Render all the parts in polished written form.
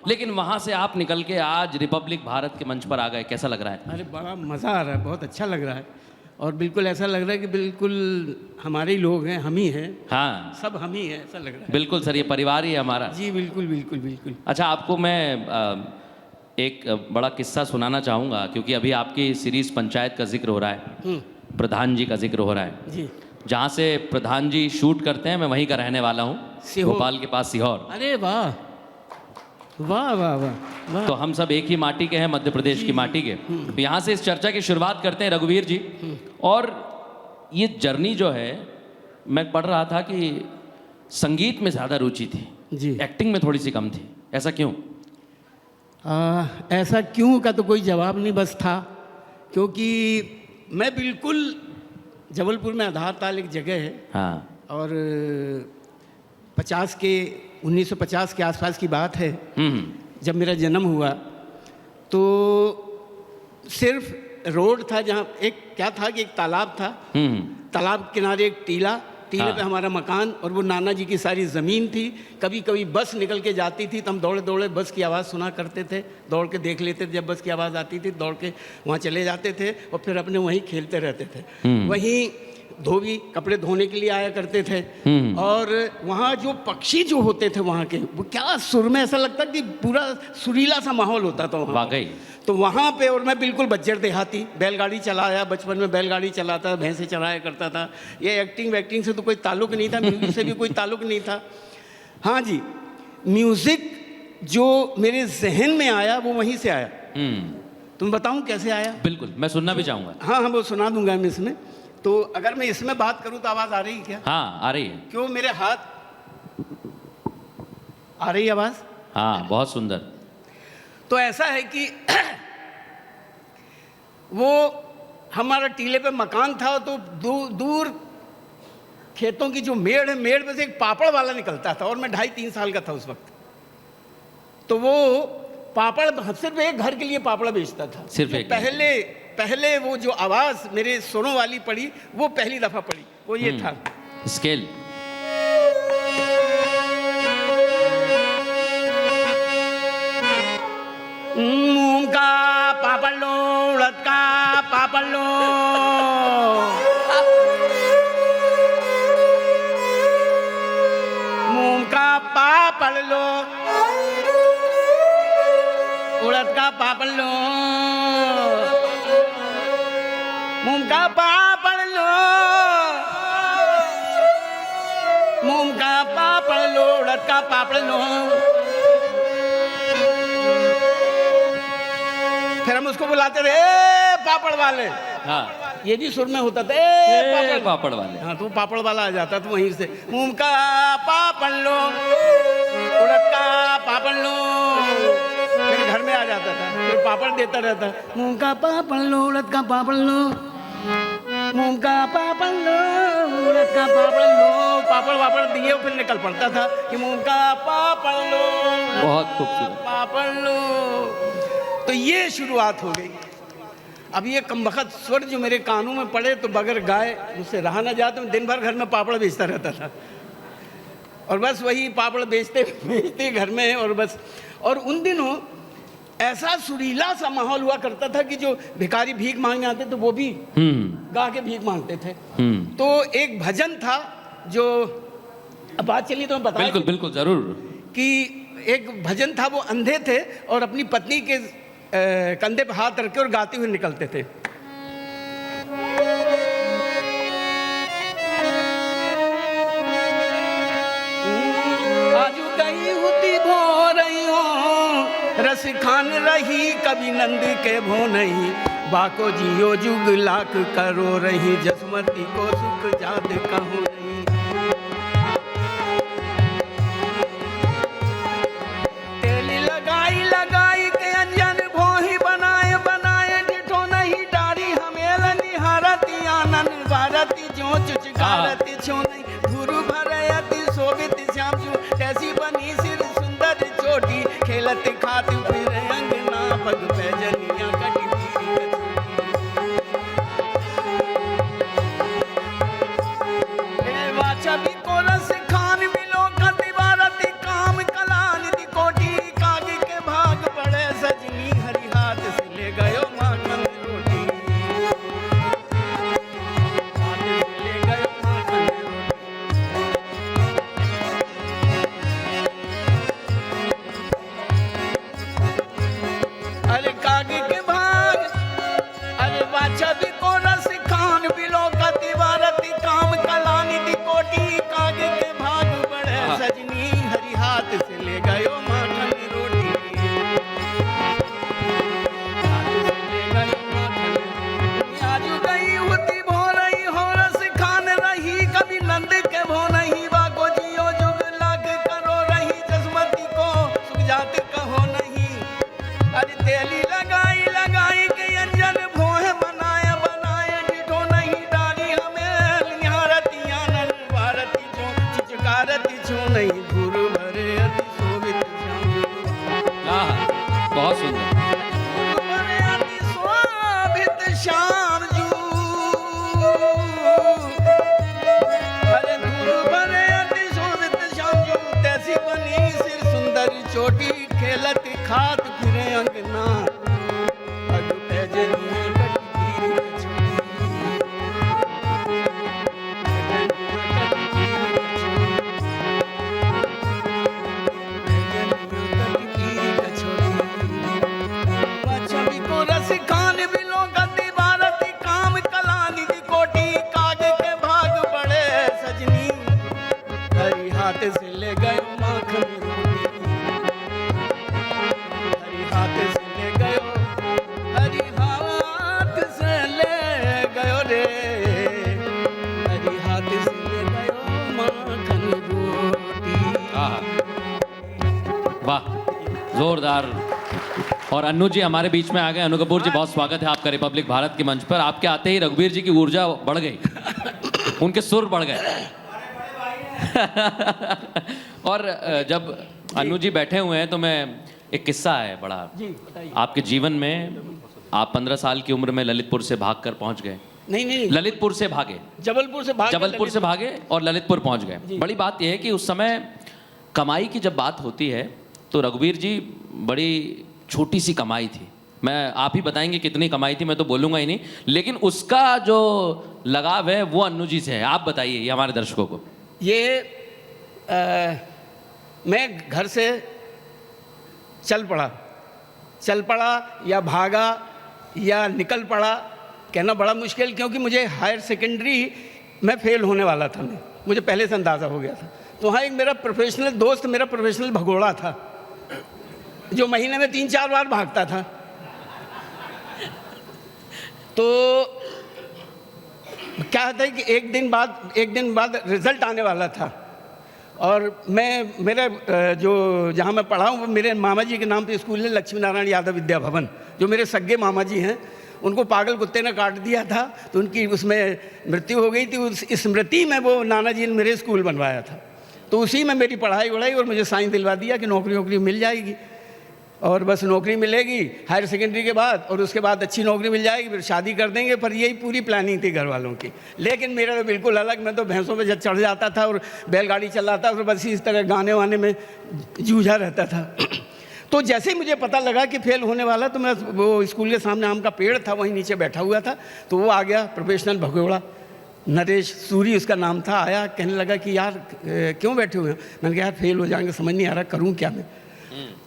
लेकिन वहाँ से आप निकल के आज रिपब्लिक भारत के मंच पर आ गए, कैसा लग रहा है? अरे बड़ा मज़ा आ रहा है, बहुत अच्छा लग रहा है और बिल्कुल ऐसा लग रहा है कि बिल्कुल हमारे ही लोग हैं, हम ही हैं, हाँ सब हम ही हैं, ऐसा लग रहा है। बिल्कुल सर, ये परिवार ही है हमारा। जी बिल्कुल बिल्कुल बिल्कुल। अच्छा, आपको मैं एक बड़ा किस्सा सुनाना चाहूँगा, क्योंकि अभी आपकी सीरीज़ पंचायत का जिक्र हो रहा है, प्रधान जी का जिक्र हो रहा है। जी। जहाँ से प्रधान जी शूट करते हैं, मैं वहीं का रहने वाला हूँ, सीहोर। भोपाल के पास सीहोर। अरे वाह वाह वाह वाह वाह। तो हम सब एक ही माटी के हैं, मध्य प्रदेश की माटी के। तो यहाँ से इस चर्चा की शुरुआत करते हैं रघुवीर जी। और ये जर्नी जो है, मैं पढ़ रहा था कि संगीत में ज़्यादा रुचि थी जी। एक्टिंग में थोड़ी सी कम थी, ऐसा क्यों? ऐसा क्यों का तो कोई जवाब नहीं, बस था क्योंकि मैं बिल्कुल जबलपुर में आधारताल एक जगह है हाँ। और 1950 के आसपास की बात है, जब मेरा जन्म हुआ तो सिर्फ रोड था, जहाँ एक क्या था कि एक तालाब था, तालाब के किनारे एक टीले हाँ। पे हमारा मकान और वो नाना जी की सारी ज़मीन थी। कभी कभी बस निकल के जाती थी तो हम दौड़े दौड़े बस की आवाज़ सुना करते थे, दौड़ के देख लेते थे, जब बस की आवाज़ आती थी दौड़ के वहाँ चले जाते थे और फिर अपने वहीं खेलते रहते थे। वहीं धोबी कपड़े धोने के लिए आया करते थे और वहाँ जो पक्षी जो होते थे वहाँ के, वो क्या सुर में ऐसा लगता कि पूरा सुरीला सा माहौल होता था वहाँ। वाकई। तो वहाँ पे, और मैं बिल्कुल बज्जर देहाती, बैलगाड़ी चलाया, बचपन में बैलगाड़ी चलाता, भैंसे चराया करता था। ये एक्टिंग वैक्टिंग से तो कोई ताल्लुक़ नहीं था, म्यूज़िक से भी कोई ताल्लुक़ नहीं था। हाँ जी, म्यूज़िक जो मेरे जहन में आया वो वहीं से आया। तुम बताऊँ कैसे आया? बिल्कुल, मैं सुनना भी चाहूँगा। हाँ हाँ, वो सुना दूंगा मैं इसमें। तो अगर मैं इसमें बात करूँ तो आवाज़ आ रही है क्या? हाँ आ रही है। क्यों मेरे हाथ आ रही है आवाज़? हाँ बहुत सुंदर। तो ऐसा है कि वो हमारा टीले पे मकान था, तो दूर खेतों की जो मेड़ है, मेड़ में से एक पापड़ वाला निकलता था और मैं 2.5-3 साल का था उस वक्त। तो वो पापड़ सिर्फ एक घर के लिए पापड़ बेचता था। सिर्फ एक। पहले वो जो आवाज़ मेरे सुरों वाली पड़ी, वो पहली दफ़ा पड़ी, वो ये था। स्केल। मूंग का पापड़ लो, उड़द का पापड़ लो, मूंग का पापड़ लो, उड़द का पापड़ लो, मूंग का पापड़ लो, मूंग का पापड़ लो, उड़द का पापड़ लो। फिर हम उसको बुलाते थे, ए पापड़ वाले। हाँ ये भी सुर में होता था, ए पापड़ वाले। हाँ, तो पापड़ वाला आ जाता था वहीं से, मूंग का पापड़ लो, उड़द का पापड़ लो। फिर घर में आ जाता था, फिर पापड़ देता रहता, मूंग का पापड़ लो, उड़द का पापड़ लो, मूंग का पापड़ लो, उड़द का पापड़ लो। पापड़ वापड़ दिए, फिर निकल पड़ता था कि मूंग का पापड़ लो, बहुत खूबसूरत। पापड़ लो। तो ये शुरुआत हो गई। अब ये कमबख्त स्वर जो मेरे कानों में पड़े तो बगैर गाए मुझसे रहा ना जाता। दिन भर घर में पापड़ बेचता रहता था और बस वही पापड़ बेचते बेचते घर में, और बस। और उन दिनों ऐसा सुरीला सा माहौल हुआ करता था कि जो भिखारी भीख मांगने आते तो वो भी गा के भीख मांगते थे। तो एक भजन था, जो अब बात चली तो मैं बता। बिल्कुल बिल्कुल जरूर। कि एक भजन था, वो अंधे थे और अपनी पत्नी के कंधे पे हाथ रख के और गाते हुए निकलते थे। आजू गई होती भो रही हो, रस खान रही कभी नंद के भो नहीं, बाको जियो जुग लाख करो रही, जसमती को सुख जात कहो नहीं। लगाई के अंजन भोही बनाए बनाए, डिठो नहीं डारी हमेल निहारती, आनंद भारती जो चुचकारती छो नहीं, गुरु भरयति शोभित श्याम जू, कैसी बनी सिर सुंदर चोटी, खेलत खात फिर अंगना पग पैजनिया कटी वाचा भी को रस खान मिलो, कति भारती काम कलान दी कोटी, कागी के बहुत सुंदर। शोभित श्याम जू, अरे धूल भरे अति शोभित श्याम जू, तैसी बनी सिर सुंदर चोटी, खेलत खात फिरे अंगना, अग पैजनिया कटकीरी कछोटी, कटकीरी कछोटी, छवि को रस खान बिलो गति भारती, काम कलानी की कोटी, काग के भाग बड़े सजनी, हरी हाथ से ले गए माखन रोटी, हरी हाथ से ले गयो, हरी हाथ से ले गयो रे, हरी हाथ से ले गयो माखन रोटी। आहा, वाह, जोरदार। और अन्नू जी हमारे बीच में आ गए। अनु कपूर जी, बहुत स्वागत है आपका रिपब्लिक भारत के मंच पर। आपके आते ही रघुवीर जी की ऊर्जा बढ़ गई, उनके सुर बढ़ गए। और जब अन्नू जी बैठे हुए हैं तो मैं, एक किस्सा है बड़ा जी बताइए। आपके जीवन में। आप 15 साल की उम्र में ललितपुर से भागकर पहुंच गए। नहीं, ललितपुर से भागे, जबलपुर से भागे और ललितपुर पहुंच गए। बड़ी बात यह है कि उस समय कमाई की जब बात होती है तो रघुवीर जी बड़ी छोटी सी कमाई थी। मैं, आप ही बताएंगे कितनी कमाई थी, मैं तो बोलूँगा ही नहीं, लेकिन उसका जो लगाव है वो अन्नू जी से है। आप बताइए ये हमारे दर्शकों को। ये मैं घर से चल पड़ा या भागा या निकल पड़ा, कहना बड़ा मुश्किल, क्योंकि मुझे हायर सेकेंडरी में फेल होने वाला था। मुझे पहले से अंदाज़ा हो गया था। तो वहाँ एक मेरा प्रोफेशनल दोस्त, मेरा प्रोफेशनल भगोड़ा था, जो महीने में 3-4 बार भागता था। तो क्या होता है कि एक दिन बाद रिजल्ट आने वाला था, और मेरा जो जहाँ मैं पढ़ा हूँ, मेरे मामा जी के नाम पे स्कूल है, लक्ष्मी नारायण यादव विद्या भवन, जो मेरे सगे मामा जी हैं। उनको पागल कुत्ते ने काट दिया था, तो उनकी उसमें मृत्यु हो गई थी। उस स्मृति में वो नाना जी ने मेरे स्कूल बनवाया था। तो उसी में मेरी पढ़ाई वढ़ाई, और मुझे साइंस दिलवा दिया कि नौकरी मिल जाएगी, और बस नौकरी मिलेगी हायर सेकेंडरी के बाद, और उसके बाद अच्छी नौकरी मिल जाएगी, फिर शादी कर देंगे। पर यही पूरी प्लानिंग थी घर वालों की। लेकिन मेरा तो बिल्कुल अलग। मैं तो भैंसों पे चढ़ जाता था और बैलगाड़ी चलाता, और बस इस तरह गाने वाने में जूझा रहता था। तो जैसे ही मुझे पता लगा कि फेल होने वाला, तो मैं वो स्कूल के सामने आम का पेड़ था, वहीं नीचे बैठा हुआ था। तो वो आ गया, प्रोफेशनल भगोड़ा, नरेश सूरी उसका नाम था। आया, कहने लगा कि यार क्यों बैठे हुए हैं? मैंने कहा यार फेल हो जाएंगे, समझ नहीं आ रहा करूँ क्या मैं।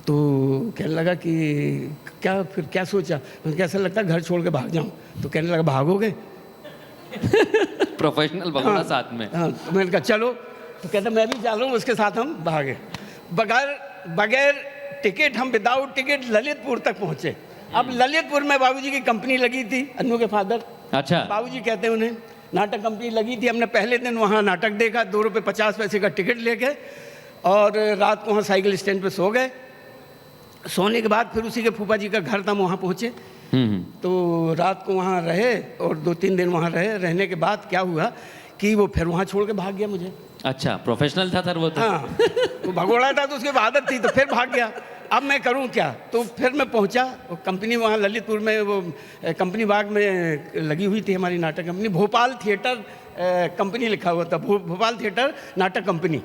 तो कहने लगा कि क्या सोचा? मैंने कैसा लगता है घर छोड़ के भाग जाऊं? तो कहने लगा भागोगे? प्रोफेशनल भगोड़ा साथ में। हाँ, तो मैंने कहा चलो। तो कहता मैं भी चल रहा हूँ, उसके साथ हम भागे। बगैर टिकट, हम विदाउट टिकट ललितपुर तक पहुँचे। अब ललितपुर में बाबूजी की कंपनी लगी थी, अन्नू के फादर। अच्छा। बाबूजी कहते हैं उन्हें, नाटक कंपनी लगी थी। हमने पहले दिन वहाँ नाटक देखा, 2 रुपये 50 पैसे का टिकट लेके, और रात को वहाँ साइकिल स्टैंड पे सो गए। सोने के बाद फिर उसी के फूफा जी का घर था, वहाँ पहुँचे। तो रात को वहाँ रहे, और 2-3 दिन वहाँ रहने के बाद क्या हुआ कि वो फिर वहाँ छोड़ के भाग गया मुझे। अच्छा, प्रोफेशनल था सर वो तो। हाँ, वो भगोड़ा था तो उसकी आदत थी, तो फिर भाग गया। अब मैं करूं क्या? तो फिर मैं पहुंचा, वो कंपनी वहाँ ललितपुर में, वो कंपनी बाग में लगी हुई थी हमारी नाटक कंपनी। भोपाल थिएटर कंपनी लिखा हुआ था, भोपाल थिएटर नाटक कंपनी।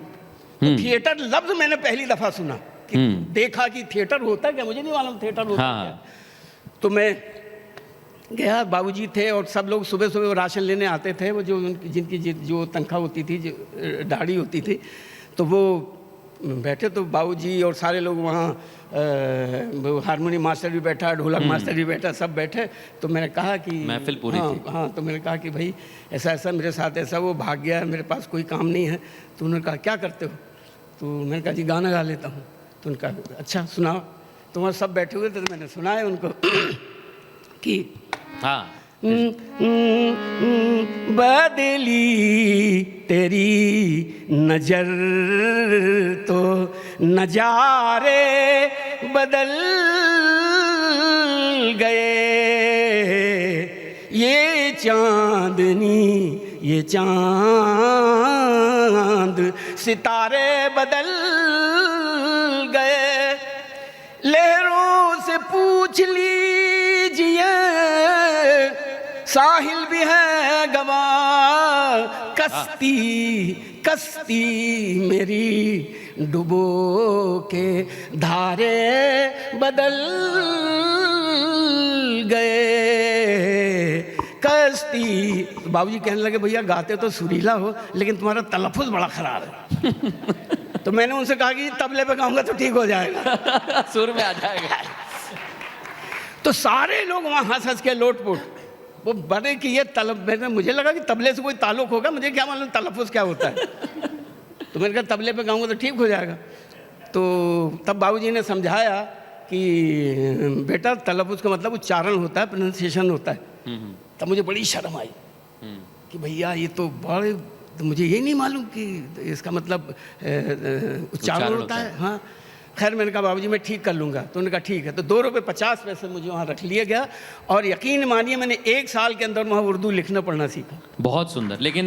थिएटर लफ्ज़ मैंने पहली दफ़ा सुना, कि देखा कि थिएटर होता क्या, मुझे नहीं मालूम थिएटर होता क्या। तो मैं गया, बाबूजी थे और सब लोग सुबह सुबह राशन लेने आते थे। वो जो जिनकी जो तनख्वाह होती थी, जो दाढ़ी होती थी, तो वो बैठे। तो बाबूजी और सारे लोग वहाँ, हारमोनियम मास्टर भी बैठा, ढोलक मास्टर भी बैठा, सब बैठे। तो मैंने कहा कि महफिल पूरी थी। हाँ, तो मैंने कहा कि भाई ऐसा ऐसा मेरे साथ ऐसा, वो भाग गया, मेरे पास कोई काम नहीं है। तो उन्होंने कहा क्या करते हो? तो मैंने कहा जी गाना गा लेता हूँ। तो उनका अच्छा सुनाओ। तो वहाँ सब बैठे हुए थे, तो मैंने सुनाया उनको कि हाँ, बदली तेरी नजर तो नजारे बदल गए, ये चांदनी ये चांद सितारे बदल गए, लहरों से पूछ लीजिए, साहिल भी है गवाह, कश्ती कश्ती मेरी डुबो के धारे बदल गए कश्ती। तो बाबूजी कहने लगे भैया गाते तो सुरीला हो लेकिन तुम्हारा तलफ़ुज़ बड़ा ख़राब है। तो मैंने उनसे कहा कि तबले पे गाऊंगा तो ठीक हो जाएगा, सुर में आ जाएगा। तो सारे लोग वहाँ हंस हंस के लोटपोट, वो बड़े कि ये मुझे लगा कि तबले से कोई ताल्लुक़ होगा, मुझे क्या मालूम तलफ़ुज़ क्या होता है। तो मैंने कहा तबले पे गाऊंगा तो ठीक हो जाएगा। तो तब बाबूजी ने समझाया कि बेटा तलफ़ुज़ का मतलब उच्चारण होता है, प्रोनाउंसिएशन होता है। तब मुझे बड़ी शर्म आई कि भैया ये तो बड़े, तो मुझे ये नहीं मालूम कि इसका मतलब उच्चारण होता है। हाँ, खैर मैंने कहा बाबूजी मैं ठीक कर लूँगा। तो उन्होंने कहा ठीक है। तो 2 रुपये 50 पैसे मुझे वहाँ रख लिया गया और यकीन मानिए मैंने 1 साल के अंदर वहाँ उर्दू लिखना पढ़ना सीखा। बहुत सुंदर। लेकिन